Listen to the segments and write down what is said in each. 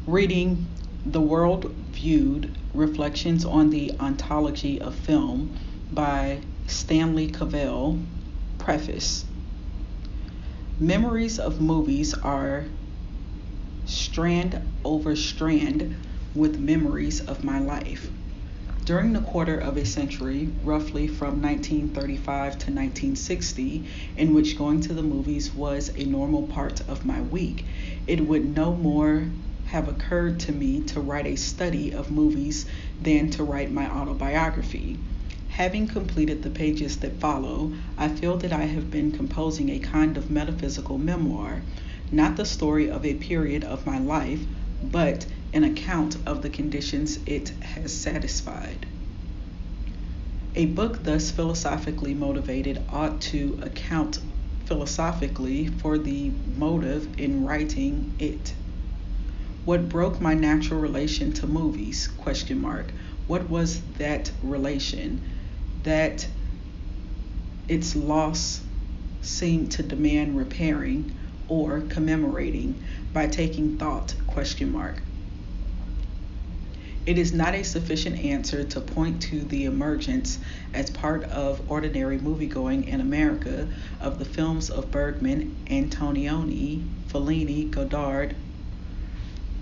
reading The World Viewed Reflections on the Ontology of Film by Stanley Cavell. Preface. Memories of movies are strand over strand with memories of my life. During the quarter of a century, roughly from 1935 to 1960, in which going to the movies was a normal part of my week, it would no more have occurred to me to write a study of movies than to write my autobiography. Having completed the pages that follow, I feel that I have been composing a kind of metaphysical memoir, not the story of a period of my life, but an account of the conditions it has satisfied. A book thus philosophically motivated ought to account philosophically for the motive in writing it. What broke my natural relation to movies? What was that relation? That its loss seemed to demand repairing or commemorating by taking thought? It is not a sufficient answer to point to the emergence, as part of ordinary moviegoing in America, of the films of Bergman, Antonioni, Fellini, Godard,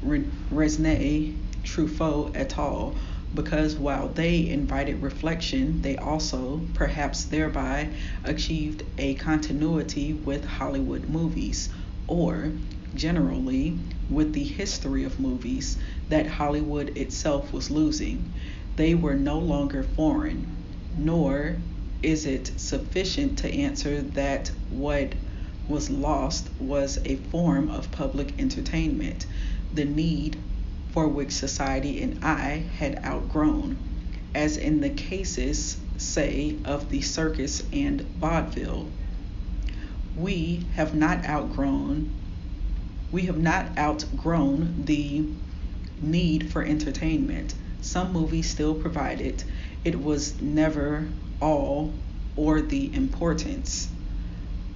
Resnais, Truffaut et al., because while they invited reflection, they also, perhaps thereby, achieved a continuity with Hollywood movies, or, generally, with the history of movies that Hollywood itself was losing. They were no longer foreign, nor is it sufficient to answer that what was lost was a form of public entertainment, the need for which society and I had outgrown, as in the cases, say, of the circus and vaudeville. We have not outgrown the need for entertainment. Some movies still provide it. It was never all or the importance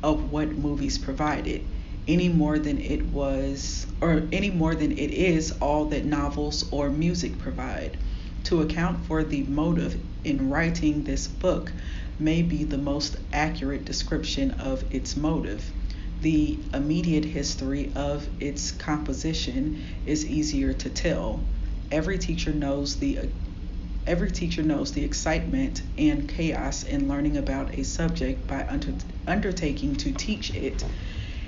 of what movies provided, any more than it is all that novels or music provide. To account for the motive in writing this book may be the most accurate description of its motive. The immediate history of its composition is easier to tell. Every teacher knows the excitement and chaos in learning about a subject by undertaking to teach it.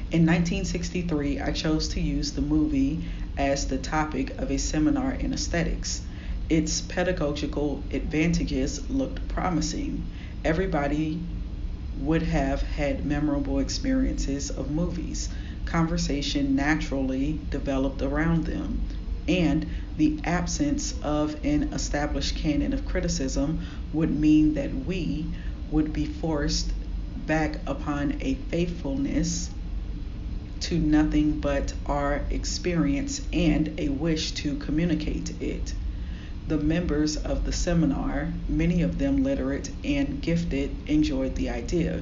In 1963, I chose to use the movie as the topic of a seminar in aesthetics. Its pedagogical advantages looked promising. Everybody would have had memorable experiences of movies. Conversation naturally developed around them, and the absence of an established canon of criticism would mean that we would be forced back upon a faithfulness to nothing but our experience and a wish to communicate it. The members of the seminar, many of them literate and gifted, enjoyed the idea.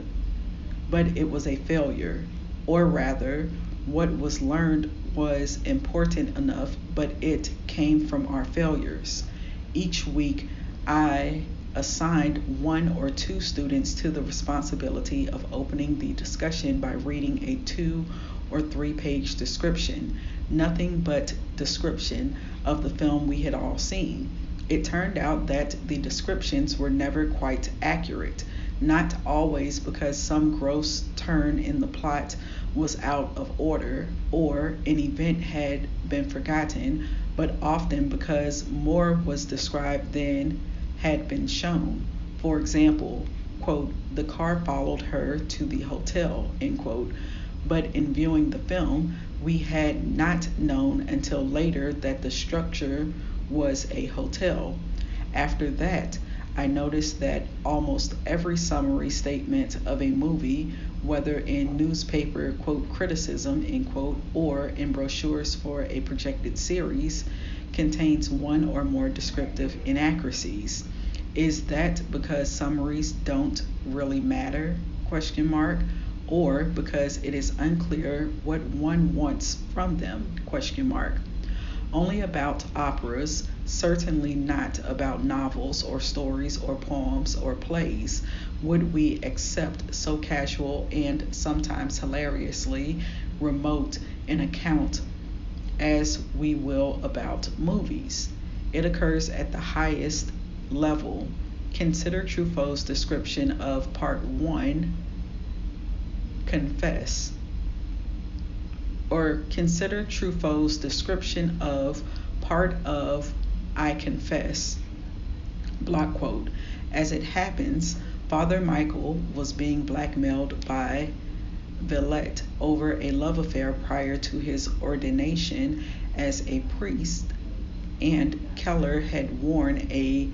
But it was a failure, or rather, what was learned was important enough, but it came from our failures. Each week, I assigned one or two students to the responsibility of opening the discussion by reading a 2 or 3 page description, nothing but description of the film we had all seen. It turned out that the descriptions were never quite accurate, not always because some gross turn in the plot was out of order or an event had been forgotten, but often because more was described than had been shown. For example, quote, "The car followed her to the hotel," end quote. But in viewing the film, we had not known until later that the structure was a hotel. After that, I noticed that almost every summary statement of a movie, whether in newspaper quote criticism end quote or in brochures for a projected series, contains one or more descriptive inaccuracies. Is that because summaries don't really matter? Or because it is unclear what one wants from them? only about operas, certainly not about novels or stories or poems or plays, would we accept so casual and sometimes hilariously remote an account as we will about movies. It occurs at the highest level. Consider Truffaut's description of Part 1, Confess. Or consider Truffaut's description of part of I Confess. Block quote. As it happens, Father Michael was being blackmailed by Villette over a love affair prior to his ordination as a priest, and Keller had worn a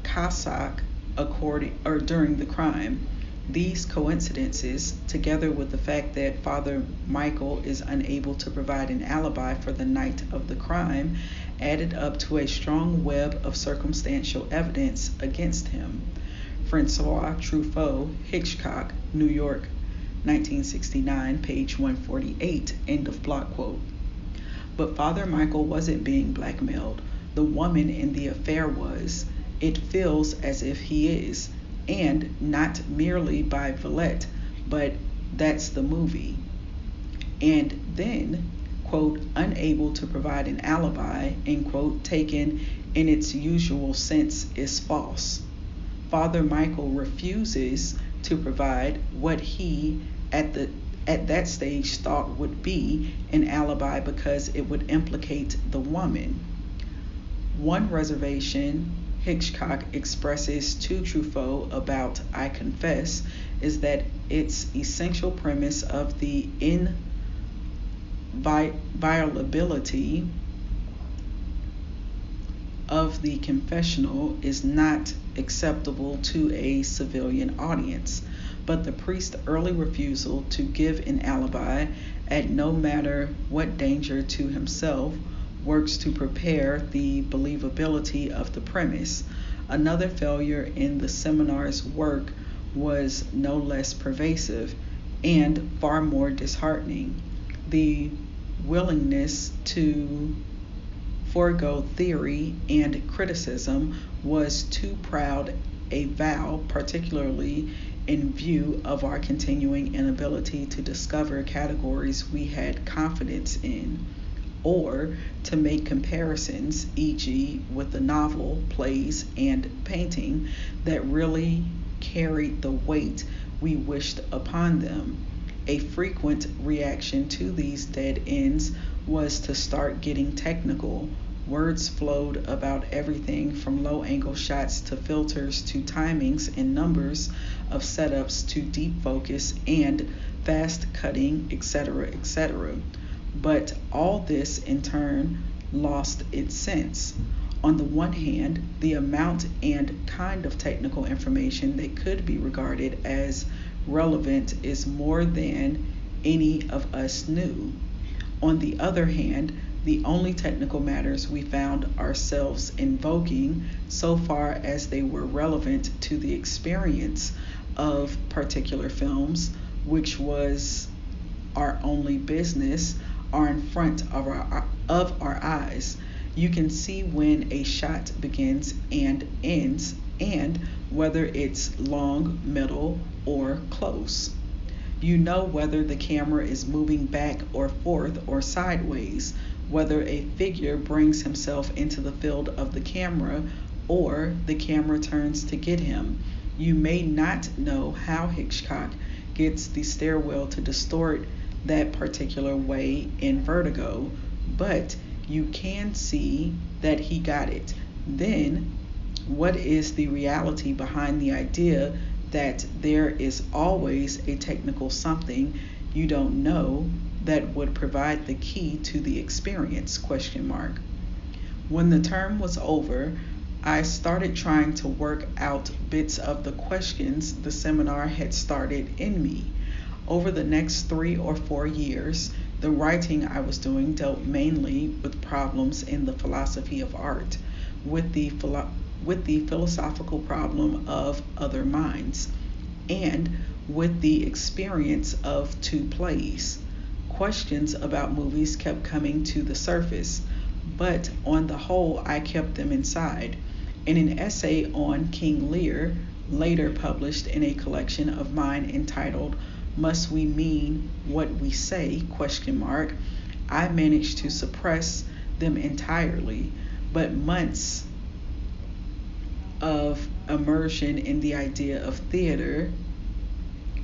cassock during the crime. These coincidences, together with the fact that Father Michael is unable to provide an alibi for the night of the crime, added up to a strong web of circumstantial evidence against him. Francois Truffaut, Hitchcock, New York, 1969, page 148, end of block quote. But Father Michael wasn't being blackmailed. The woman in the affair was. It feels as if he is. And not merely by Villette, but that's the movie. And then, quote, unable to provide an alibi, end quote, taken in its usual sense is false. Father Michael refuses to provide what he at that stage thought would be an alibi because it would implicate the woman. One reservation Hitchcock expresses to Truffaut about I Confess is that its essential premise of the inviolability of the confessional is not acceptable to a civilian audience, but the priest's early refusal to give an alibi at no matter what danger to himself works to prepare the believability of the premise. Another failure in the seminar's work was no less pervasive and far more disheartening. The willingness to forego theory and criticism was too proud a vow, particularly in view of our continuing inability to discover categories we had confidence in, or to make comparisons, e.g., with the novel, plays, and painting that really carried the weight we wished upon them. A frequent reaction to these dead ends was to start getting technical. Words flowed about everything from low-angle shots to filters to timings and numbers of setups to deep focus and fast cutting, etc., etc. But all this in turn lost its sense. On the one hand, the amount and kind of technical information that could be regarded as relevant is more than any of us knew. On the other hand, the only technical matters we found ourselves invoking, so far as they were relevant to the experience of particular films, which was our only business, are in front of our eyes. You can see when a shot begins and ends, and whether it's long, middle, or close. You know whether the camera is moving back or forth or sideways, whether a figure brings himself into the field of the camera or the camera turns to get him. You may not know how Hitchcock gets the stairwell to distort that particular way in Vertigo, but you can see that he got it. Then, what is the reality behind the idea that there is always a technical something you don't know that would provide the key to the experience? ? When the term was over, I started trying to work out bits of the questions the seminar had started in me. Over the next 3 or 4 years, the writing I was doing dealt mainly with problems in the philosophy of art, with the philosophical problem of other minds, and with the experience of 2 plays. Questions about movies kept coming to the surface. but on the whole, I kept them inside. In an essay on King Lear, later published in a collection of mine entitled "Must We Mean What We Say?" I managed to suppress them entirely, but months of immersion in the idea of theater,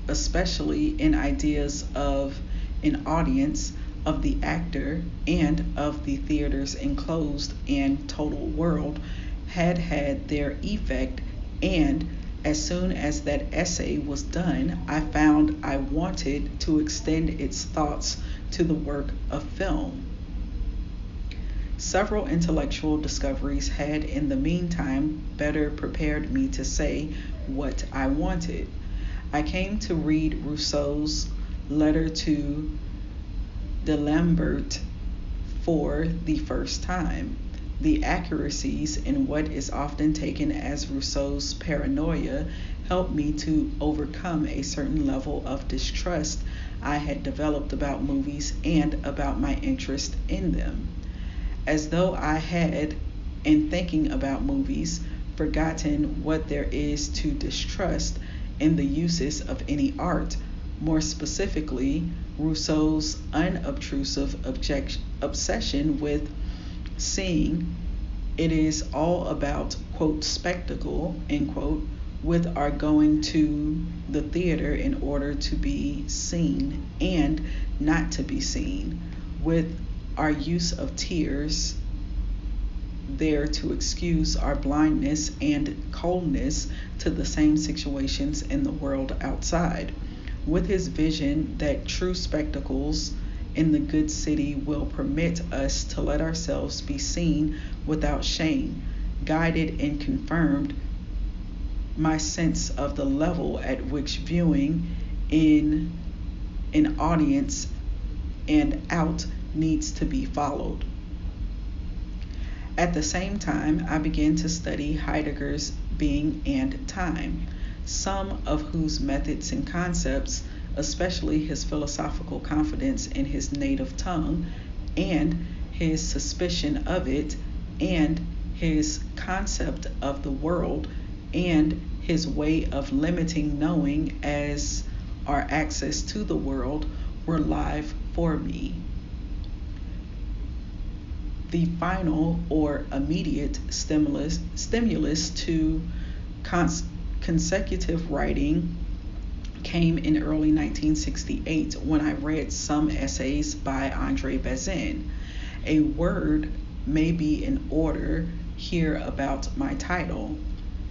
especially in ideas of an audience, of the actor, and of the theater's enclosed and total world, had their effect, and as soon as that essay was done, I found I wanted to extend its thoughts to the work of film. Several intellectual discoveries had in the meantime better prepared me to say what I wanted. I came to read Rousseau's letter to D'Alembert for the first time. The accuracies in what is often taken as Rousseau's paranoia helped me to overcome a certain level of distrust I had developed about movies and about my interest in them. As though I had, in thinking about movies, forgotten what there is to distrust in the uses of any art, more specifically, Rousseau's unobtrusive obsession with seeing. It is all about, quote, spectacle, end quote, with our going to the theater in order to be seen and not to be seen, with our use of tears there to excuse our blindness and coldness to the same situations in the world outside, with his vision that true spectacles in the good city will permit us to let ourselves be seen without shame, guided and confirmed my sense of the level at which viewing in an audience and out needs to be followed. At the same time, I began to study Heidegger's Being and Time, some of whose methods and concepts, especially his philosophical confidence in his native tongue and his suspicion of it, and his concept of the world, and his way of limiting knowing as our access to the world, were live for me. The final or immediate stimulus to consecutive writing came in early 1968 when I read some essays by Andre Bazin. A word may be in order here about my title.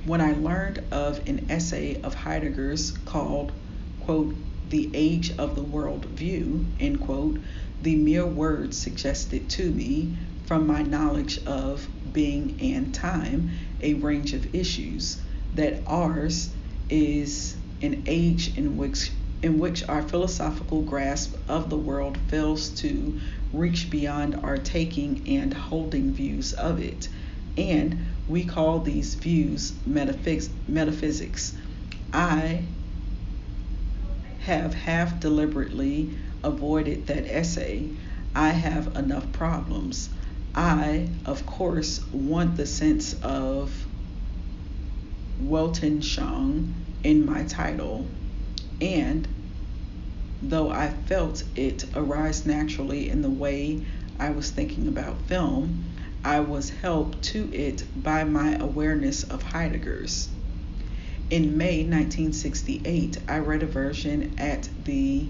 When I learned of an essay of Heidegger's called, quote, "The Age of the World View," end quote, the mere word suggested to me, from my knowledge of being and time, a range of issues, that ours is an age in which our philosophical grasp of the world fails to reach beyond our taking and holding views of it, and we call these views metaphysics. I have half deliberately avoided that essay. I have enough problems. I, of course, want the sense of Weltanschauung in my title, and though I felt it arise naturally in the way I was thinking about film, I was helped to it by my awareness of Heidegger's. In May 1968, I read a version at the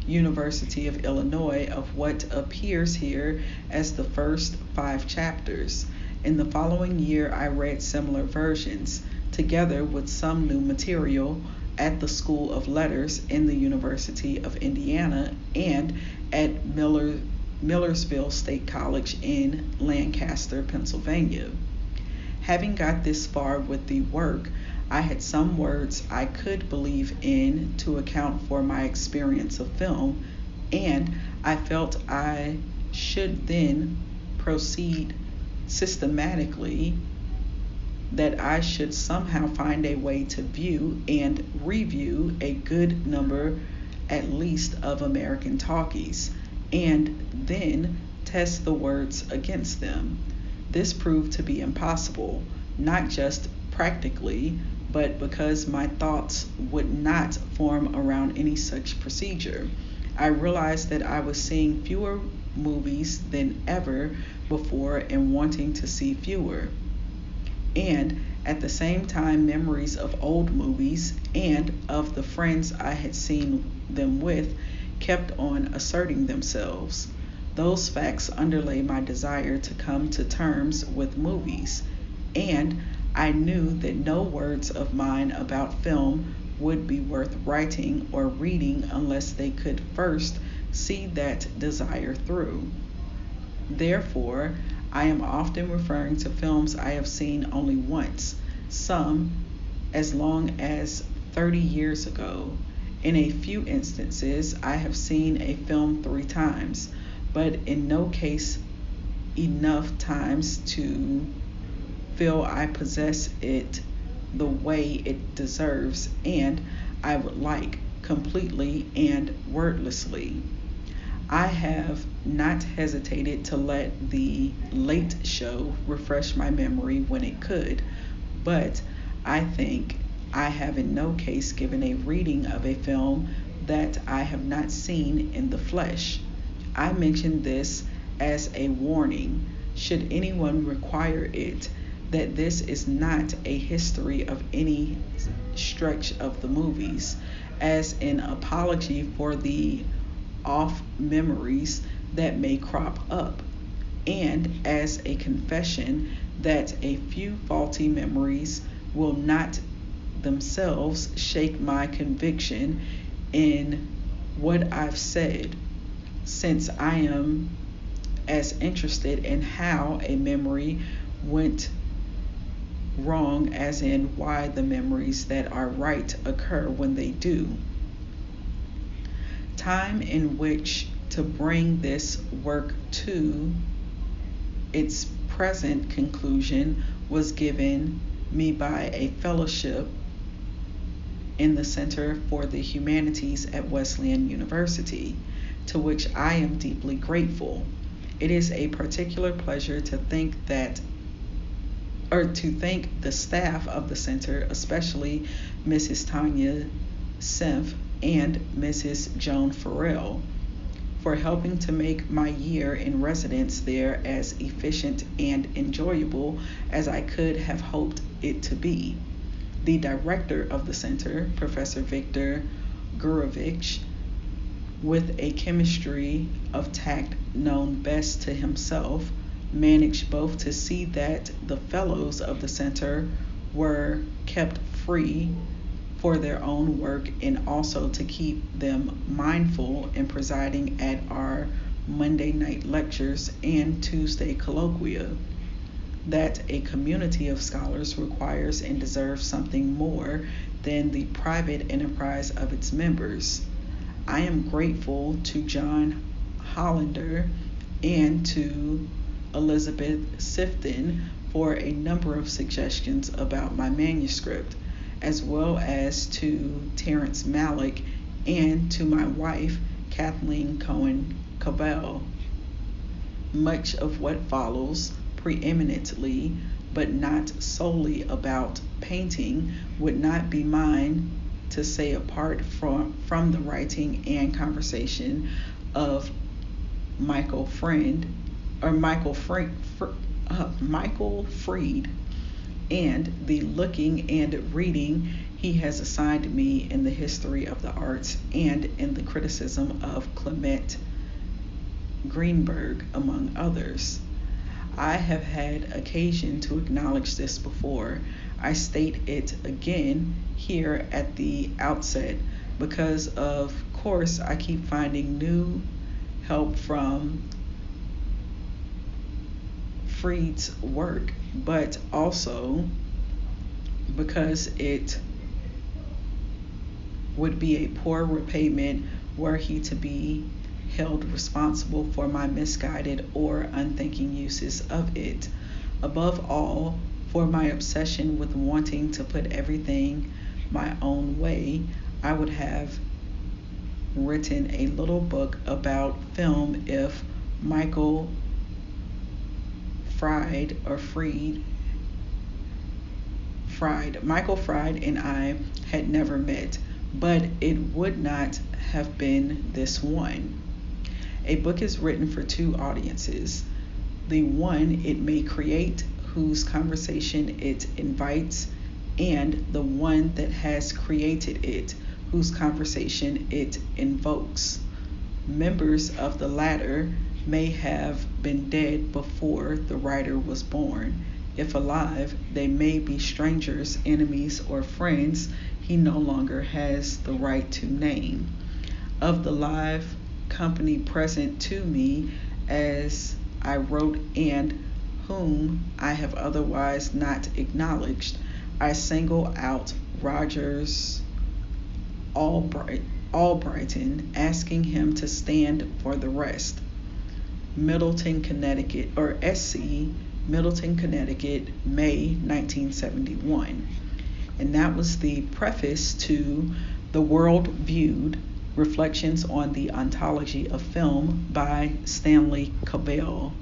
University of Illinois of what appears here as the first 5 chapters. In the following year, I read similar versions, together with some new material, at the School of Letters in the University of Indiana and at Millersville State College in Lancaster, Pennsylvania. Having got this far with the work, I had some words I could believe in to account for my experience of film, and I felt I should then proceed systematically, that I should somehow find a way to view and review a good number, at least, of American talkies, and then test the words against them. This proved to be impossible, not just practically, but because my thoughts would not form around any such procedure. I realized that I was seeing fewer movies than ever before and wanting to see fewer. And at the same time, memories of old movies and of the friends I had seen them with kept on asserting themselves. Those facts underlay my desire to come to terms with movies, and I knew that no words of mine about film would be worth writing or reading unless they could first see that desire through. Therefore, I am often referring to films I have seen only once, some as long as 30 years ago. In a few instances, I have seen a film 3 times, but in no case enough times to feel I possess it the way it deserves and I would like, completely and wordlessly. I have not hesitated to let the Late Show refresh my memory when it could, but I think I have in no case given a reading of a film that I have not seen in the flesh. I mention this as a warning, should anyone require it, that this is not a history of any stretch of the movies, as an apology for the off memories that may crop up, and as a confession that a few faulty memories will not themselves shake my conviction in what I've said, since I am as interested in how a memory went wrong as in why the memories that are right occur when they do. Time in which to bring this work to its present conclusion was given me by a fellowship in the Center for the Humanities at Wesleyan University, to which I am deeply grateful. It is a particular pleasure to thank the staff of the center, especially Mrs. Tanya Senf and Mrs. Joan Farrell, for helping to make my year in residence there as efficient and enjoyable as I could have hoped it to be. The director of the center, Professor Victor Gurevich, with a chemistry of tact known best to himself, managed both to see that the fellows of the center were kept free for their own work and also to keep them mindful in presiding at our Monday night lectures and Tuesday colloquia, that a community of scholars requires and deserves something more than the private enterprise of its members. I am grateful to John Hollander and to Elizabeth Sifton for a number of suggestions about my manuscript, as well as to Terrence Malick and to my wife, Kathleen Cohen Cavell. Much of what follows, preeminently, but not solely about painting, would not be mine to say apart from the writing and conversation of Michael Fried, and the looking and reading he has assigned me in the history of the arts and in the criticism of Clement Greenberg, among others. I have had occasion to acknowledge this before. I state it again here at the outset because, of course, I keep finding new help from Fried's work, but also because it would be a poor repayment were he to be held responsible for my misguided or unthinking uses of it. Above all, for my obsession with wanting to put everything my own way, I would have written a little book about film if Michael Michael Fried and I had never met, but it would not have been this one. A book is written for two audiences: the one it may create, whose conversation it invites, and the one that has created it, whose conversation it invokes. Members of the latter may have been dead before the writer was born. If alive, they may be strangers, enemies, or friends he no longer has the right to name. Of the live company present to me as I wrote and whom I have otherwise not acknowledged, I single out Rogers Albrighton, asking him to stand for the rest. Middleton, Connecticut, or SC, Middleton, Connecticut, May 1971. And that was the preface to The World Viewed, Reflections on the Ontology of Film by Stanley Cavell.